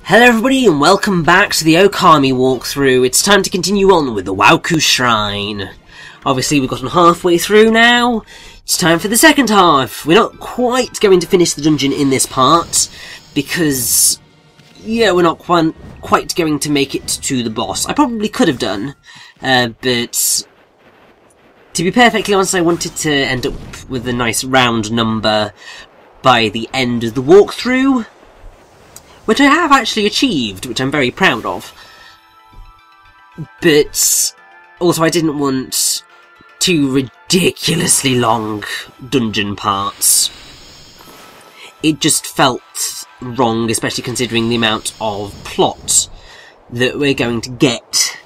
Hello everybody and welcome back to the Ōkami walkthrough. It's time to continue on with the Waoku Shrine. Obviously we've gotten halfway through now. It's time for the second half. We're not quite going to finish the dungeon in this part because, yeah, we're not quite going to make it to the boss. I probably could have done, but to be perfectly honest, I wanted to end up with a nice round number by the end of the walkthrough, which I have actually achieved, which I'm very proud of. But also I didn't want two ridiculously long dungeon parts. It just felt wrong, especially considering the amount of plot that we're going to get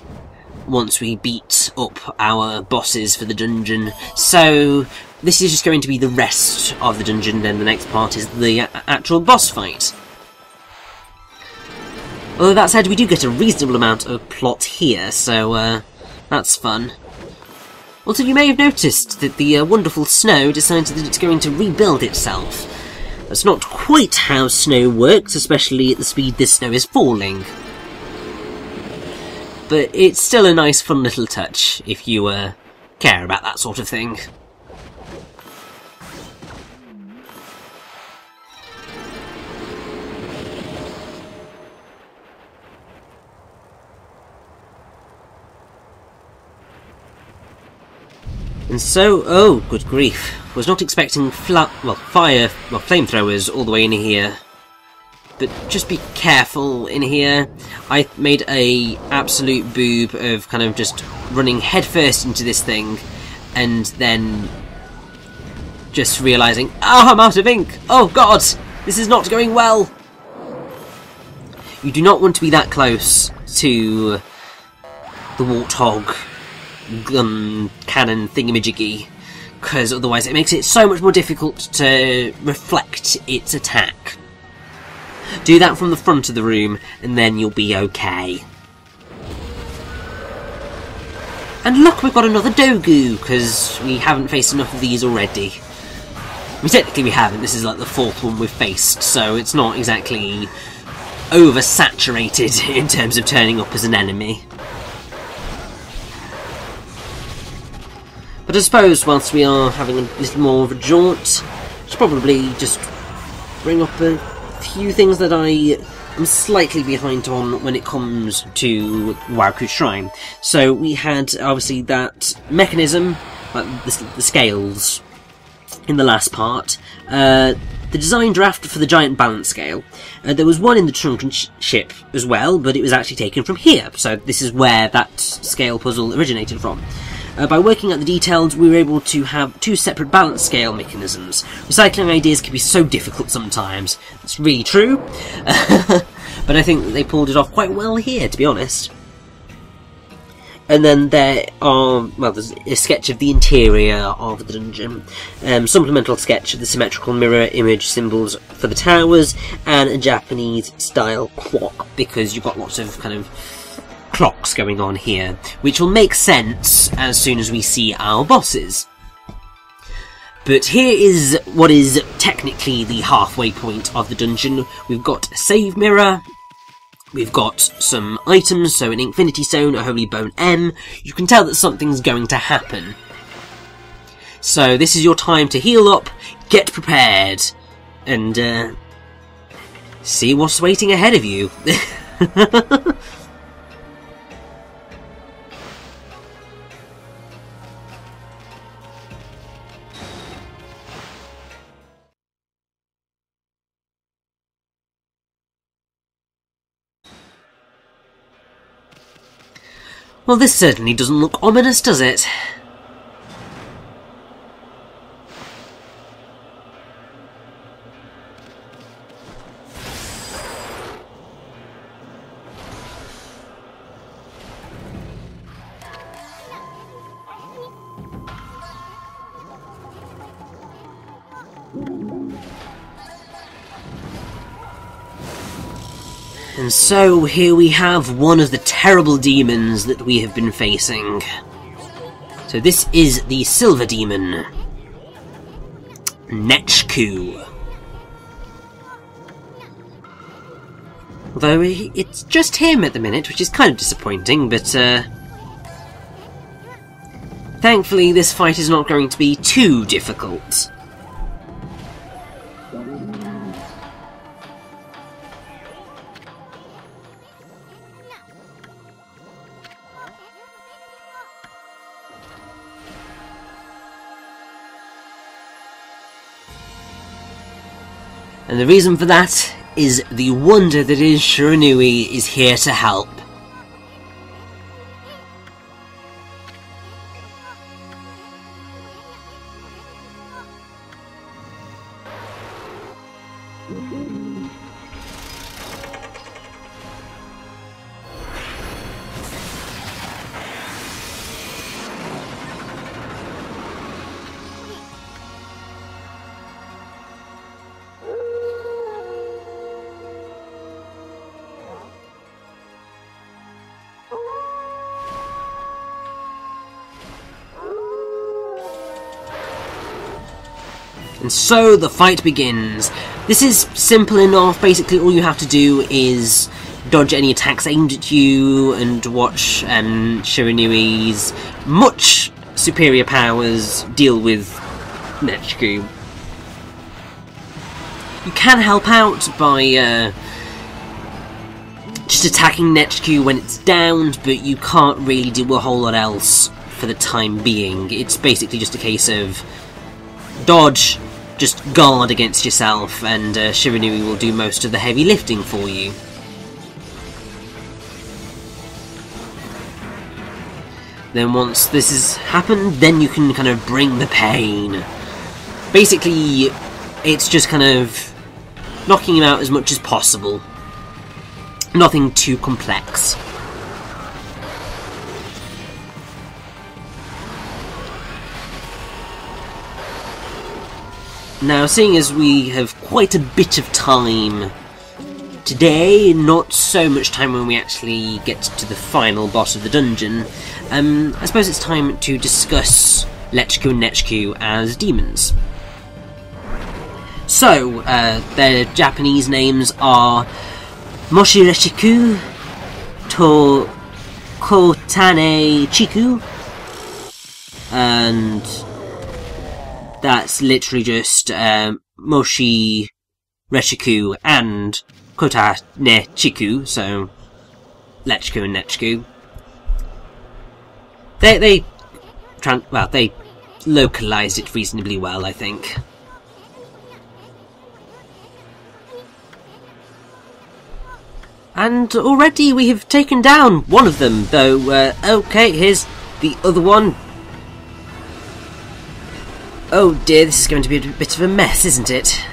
once we beat up our bosses for the dungeon. So this is just going to be the rest of the dungeon, then the next part is the actual boss fight. Although that said, we do get a reasonable amount of plot here, so that's fun. Also, you may have noticed that the wonderful snow decided that it's going to rebuild itself. That's not quite how snow works, especially at the speed this snow is falling. But it's still a nice fun little touch, if you care about that sort of thing. And so, oh, good grief, was not expecting flamethrowers all the way in here. But just be careful in here. I made a absolute boob of kind of just running headfirst into this thing, and then just realising, oh, I'm out of ink! Oh god, this is not going well! You do not want to be that close to the warthog gun cannon thingamajiggy, because otherwise it makes it so much more difficult to reflect its attack. Do that from the front of the room and then you'll be okay. And look, we've got another Dogu, because we haven't faced enough of these already. I mean, technically we haven't, this is like the fourth one we've faced, so it's not exactly oversaturated in terms of turning up as an enemy. But I suppose whilst we are having a little more of a jaunt, I should probably just bring up a few things that I am slightly behind on when it comes to Waoku Shrine. So we had obviously that mechanism, like the scales, in the last part. The design draft for the giant balance scale. There was one in the Shrunken ship as well, but it was actually taken from here. So this is where that scale puzzle originated from. By working out the details, we were able to have two separate balance scale mechanisms. Recycling ideas can be so difficult sometimes. It's really true. But I think that they pulled it off quite well here, to be honest. And then there are, well, there's a sketch of the interior of the dungeon, supplemental sketch of the symmetrical mirror image symbols for the towers, and a Japanese-style clock, because you've got lots of kind of clocks going on here, which will make sense as soon as we see our bosses. But here is what is technically the halfway point of the dungeon. We've got a save mirror, we've got some items, so an Infinity Stone, a Holy Bone M. You can tell that something's going to happen. So this is your time to heal up, get prepared, and see what's waiting ahead of you. Well, this certainly doesn't look ominous, does it? And so, here we have one of the terrible demons that we have been facing. So this is the Silver Demon, Netchiku. Although it's just him at the minute, which is kind of disappointing, but thankfully this fight is not going to be too difficult. And the reason for that is the wonder that is Shiranui is here to help. And so the fight begins. This is simple enough. Basically all you have to do is dodge any attacks aimed at you and watch Shiranui's much superior powers deal with Netchiku. You can help out by just attacking Netchiku when it's downed, but you can't really do a whole lot else for the time being. It's basically just a case of dodge, just guard against yourself, and Shiranui will do most of the heavy lifting for you. Then once this has happened, then you can kind of bring the pain. Basically, it's just kind of knocking him out as much as possible. Nothing too complex. Now, seeing as we have quite a bit of time today, not so much time when we actually get to the final boss of the dungeon, I suppose it's time to discuss Netchiku and Netchiku as demons. So, their Japanese names are Moshi Netchiku to Kotane Chiku, and that's literally just Moshi Netchiku and Kotane Chiku, so Netchiku and Netchiku. They localized it reasonably well, I think. And already we have taken down one of them, though, okay, here's the other one. Oh dear, this is going to be a bit of a mess, isn't it?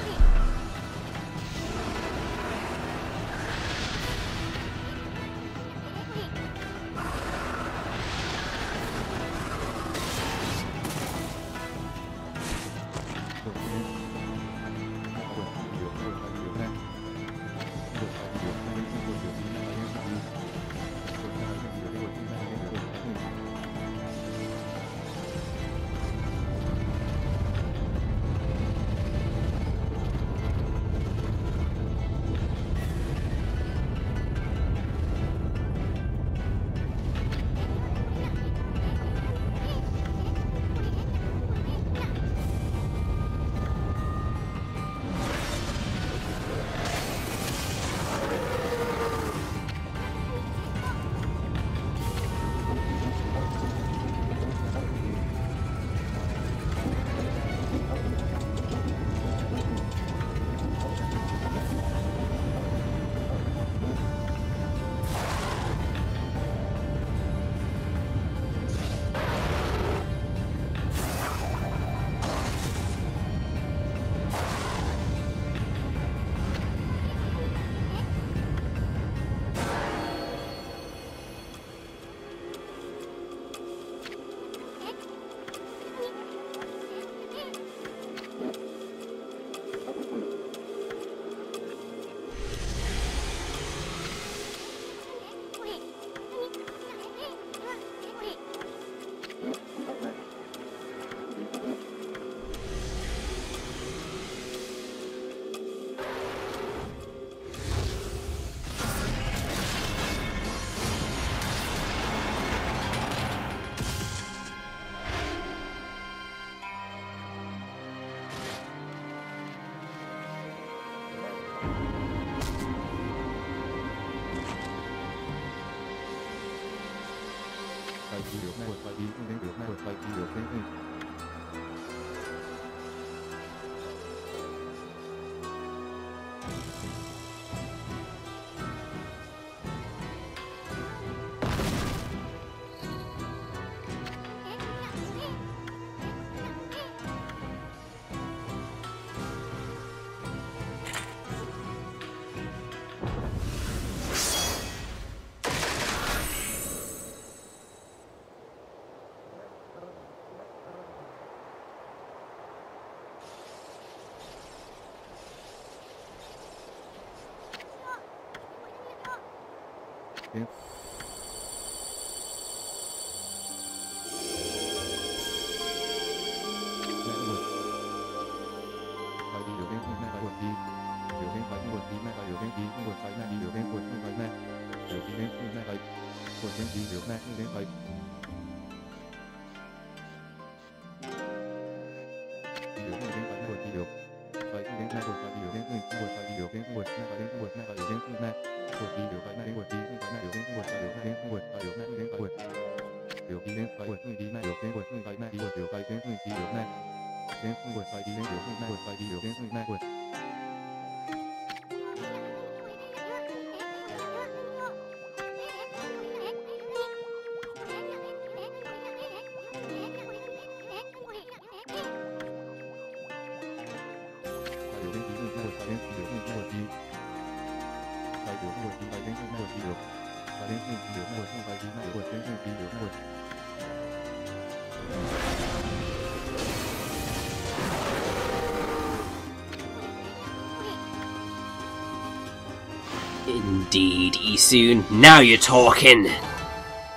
Indeed, Issun, now you're talking!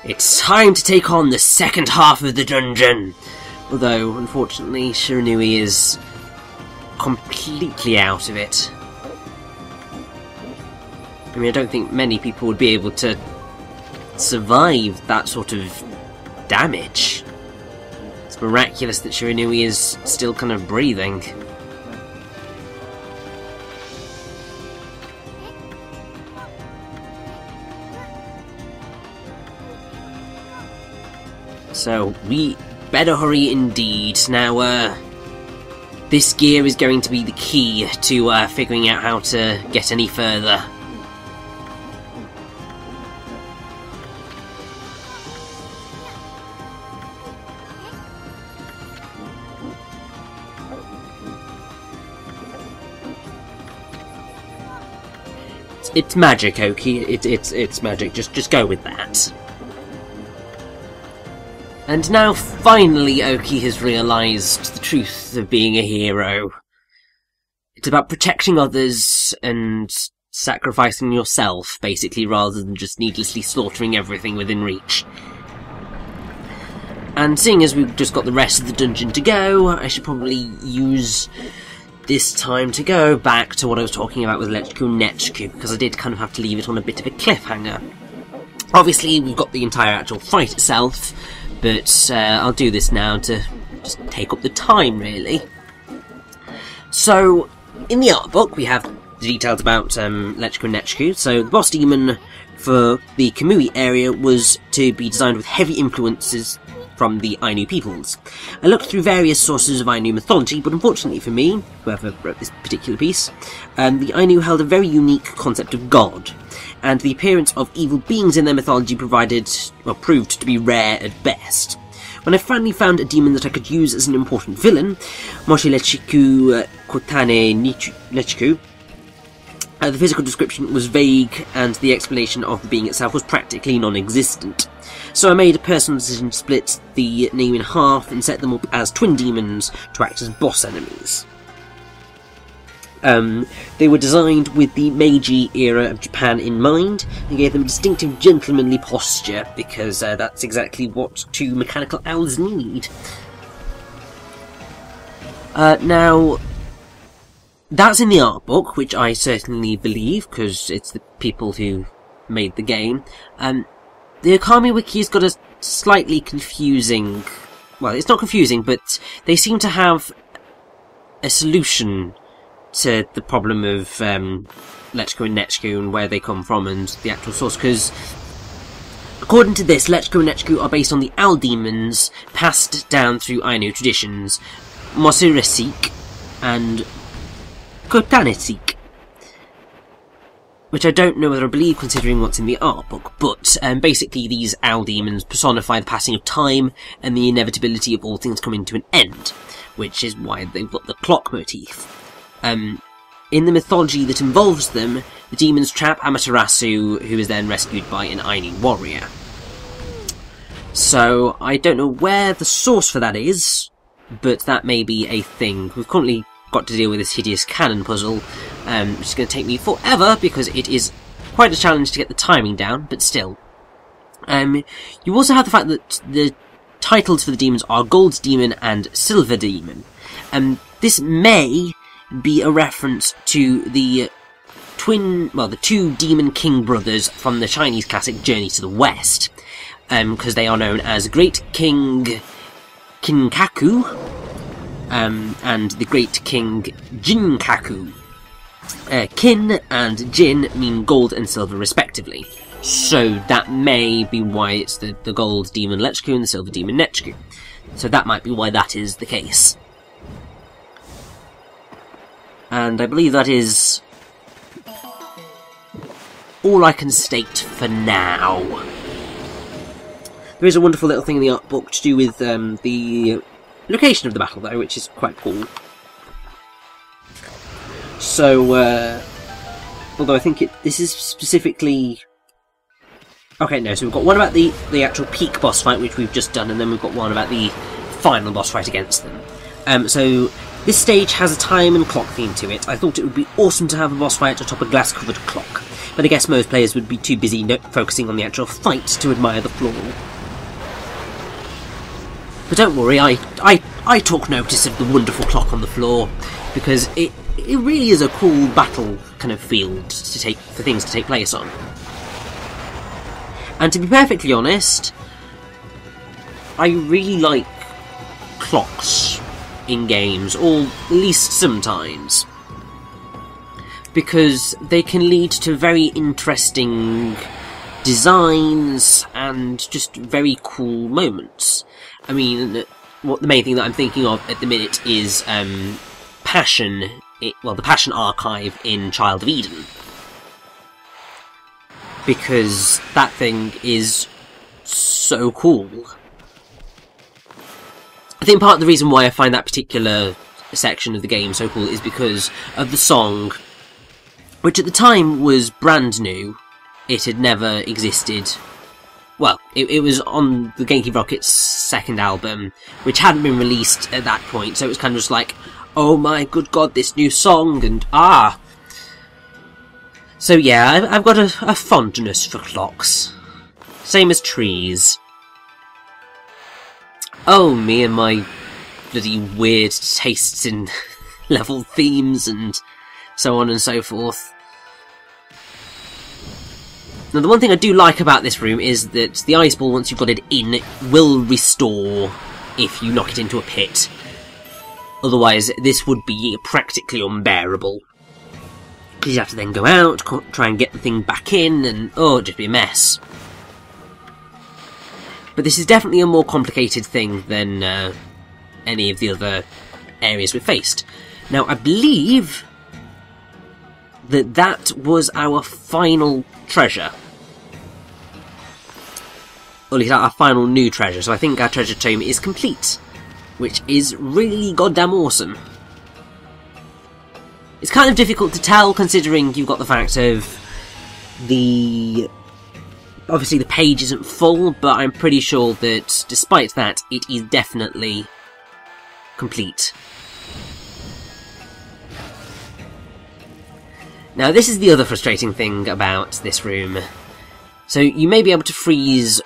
It's time to take on the second half of the dungeon! Although, unfortunately, Shiranui is completely out of it. I mean, I don't think many people would be able to survive that sort of damage. It's miraculous that Shiranui is still kind of breathing. So, we better hurry indeed. Now, this gear is going to be the key to figuring out how to get any further. It's magic, Oki. It's magic. Just go with that. And now, finally, Oki has realised the truth of being a hero. It's about protecting others and sacrificing yourself, basically, rather than just needlessly slaughtering everything within reach. And seeing as we've just got the rest of the dungeon to go, I should probably use this time to go back to what I was talking about with Netchiku and Netchiku, because I did kind of have to leave it on a bit of a cliffhanger. Obviously, we've got the entire actual fight itself, but I'll do this now to just take up the time, really. So, in the art book, we have the details about Netchiku and Netchiku. So, the boss demon for the Kamui area was to be designed with heavy influences from the Ainu peoples. I looked through various sources of Ainu mythology, but unfortunately for me, whoever wrote this particular piece, the Ainu held a very unique concept of God, and the appearance of evil beings in their mythology proved to be rare at best. When I finally found a demon that I could use as an important villain, Moshi Netchiku Kotane Netchiku, the physical description was vague, and the explanation of the being itself was practically non-existent. So I made a personal decision to split the name in half and set them up as twin demons to act as boss enemies. They were designed with the Meiji era of Japan in mind, and gave them a distinctive gentlemanly posture, because that's exactly what two mechanical owls need. Now, that's in the art book, which I certainly believe, because it's the people who made the game. The Ōkami wiki has got a slightly confusing... Well, it's not confusing, but they seem to have a solution to the problem of Netchiku and Netchiku and where they come from and the actual source, because According to this, Netchiku and Netchiku are based on the owl demons passed down through Ainu traditions, Mosirisik and Kotanisik, which I don't know whether I believe considering what's in the art book, but basically these owl demons personify the passing of time and the inevitability of all things coming to an end, which is why they've got the clock motif. In the mythology that involves them, the demons trap Amatersau, who is then rescued by an Ainu warrior. So, I don't know where the source for that is, but that may be a thing. We've currently got to deal with this hideous cannon puzzle, which is going to take me forever, because it is quite a challenge to get the timing down, but still. You also have the fact that the titles for the demons are Gold Demon and Silver Demon. This may be a reference to the two Demon King brothers from the Chinese classic Journey to the West, because they are known as Great King Kinkaku, and the Great King Jinkaku. Kin and Jin mean gold and silver respectively, so that may be why it's the Gold Demon Netchiku and the Silver Demon Netchiku. So that might be why that is the case. And I believe that is all I can state for now. There is a wonderful little thing in the art book to do with the location of the battle, though, which is quite cool. So, although I think this is specifically... Okay, no, so we've got one about the actual peak boss fight, which we've just done, and then we've got one about the final boss fight against them. So, this stage has a time and clock theme to it. I thought it would be awesome to have a boss fight atop a glass-covered clock, but I guess most players would be too busy focusing on the actual fight to admire the floor. But don't worry, I took notice of the wonderful clock on the floor, because it really is a cool battle kind of field for things to take place on. And to be perfectly honest, I really like clocks in games, or at least sometimes, because they can lead to very interesting designs and just very cool moments. I mean, the main thing that I'm thinking of at the minute is Passion, the Passion Archive in Child of Eden, because that thing is so cool. I think part of the reason why I find that particular section of the game so cool is because of the song, which at the time was brand new. It had never existed. Well, it was on the GameCube Rocket's second album, which hadn't been released at that point, so it was kind of just like, oh my good god, this new song, and So yeah, I've got a fondness for clocks. Same as trees. Oh, me and my bloody weird tastes in level themes and so on and so forth. Now, the one thing I do like about this room is that the ice ball, once you've got it in, will restore if you knock it into a pit. Otherwise, this would be practically unbearable. Because you have to then go out, try and get the thing back in, and it'd just be a mess. But this is definitely a more complicated thing than any of the other areas we've faced. Now, I believe that was our final treasure. Or at least our final new treasure, so I think our treasure tome is complete, which is really goddamn awesome. It's kind of difficult to tell, considering you've got the fact of obviously the page isn't full, but I'm pretty sure that despite that, it is definitely complete. Now, this is the other frustrating thing about this room. So you may be able to freeze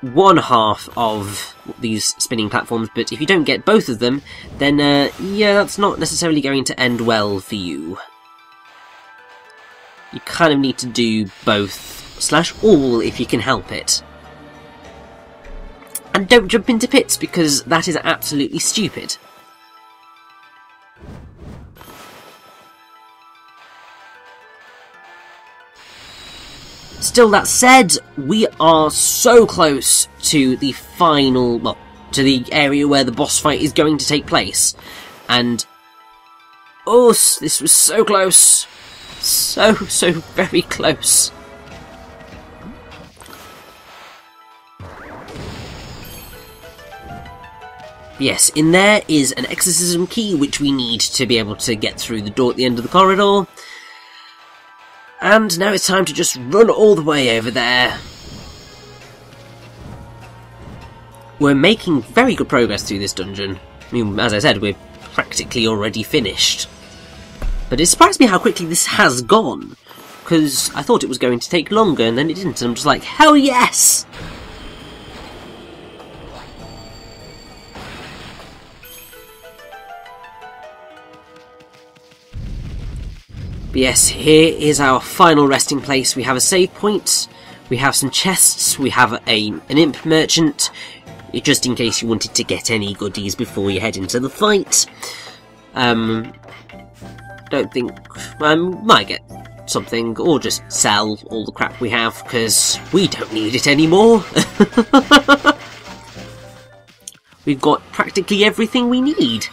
one half of these spinning platforms, but if you don't get both of them, then yeah, that's not necessarily going to end well for you. You kind of need to do both, / all if you can help it. And don't jump into pits, because that is absolutely stupid. Still, that said, we are so close to the final, well, to the area where the boss fight is going to take place. And, oh, this was so close. So very close. Yes, in there is an exorcism key which we need to be able to get through the door at the end of the corridor. And now it's time to just run all the way over there. We're making very good progress through this dungeon. I mean, as I said, we're practically already finished. But it surprised me how quickly this has gone, because I thought it was going to take longer and then it didn't, and I'm just like, hell yes! But yes, here is our final resting place. We have a save point, we have some chests, we have an imp merchant, just in case you wanted to get any goodies before you head into the fight. Don't think... might get something, or just sell all the crap we have, because we don't need it anymore. We've got practically everything we need.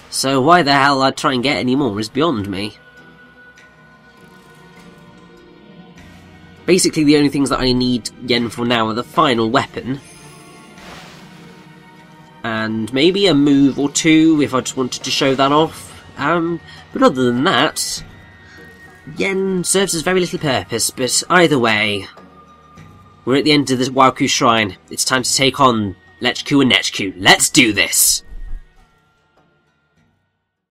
So why the hell I'd try and get any more is beyond me. Basically, the only things that I need again for now are the final weapon. And maybe a move or two if I just wanted to show that off. But other than that, yen serves as very little purpose. But either way, we're at the end of the Waoku Shrine. It's time to take on Netchiku and Netchiku. Let's do this!